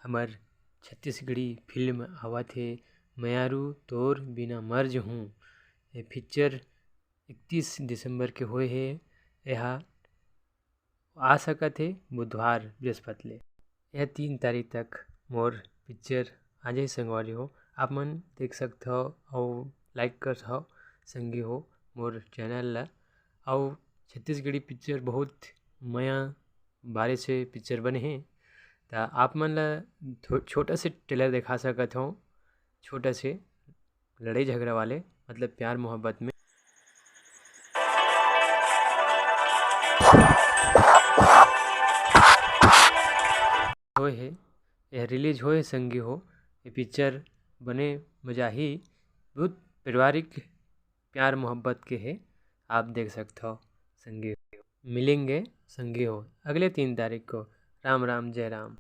हमार छत्तीसगढ़ी फिल्म आवत हे मयारू तोर बिना मर्ज हूँ। ये पिक्चर 31 दिसंबर के होए हे। यह आ सकत हे बुधवार बृहस्पति ले। यह 3 तारीख तक मोर पिक्चर आ जाए संगवारी हो। आप मन देख सकते हो और लाइक कर हो संगी हो मोर चैनल ला। और छत्तीसगढ़ी पिक्चर बहुत मया बारे से पिक्चर बने हैं। तो आप मन ला छोटा से ट्रेलर दिखा सकत हो। छोटा से लड़ाई झगड़ा वाले मतलब प्यार मोहब्बत में होए है। यह रिलीज होए संगी हो। ये पिक्चर बने मजा ही बहुत पारिवारिक प्यार मोहब्बत के है। आप देख सकते हो संगी हो। मिलेंगे संगी हो अगले 3 तारीख को। राम राम जय राम।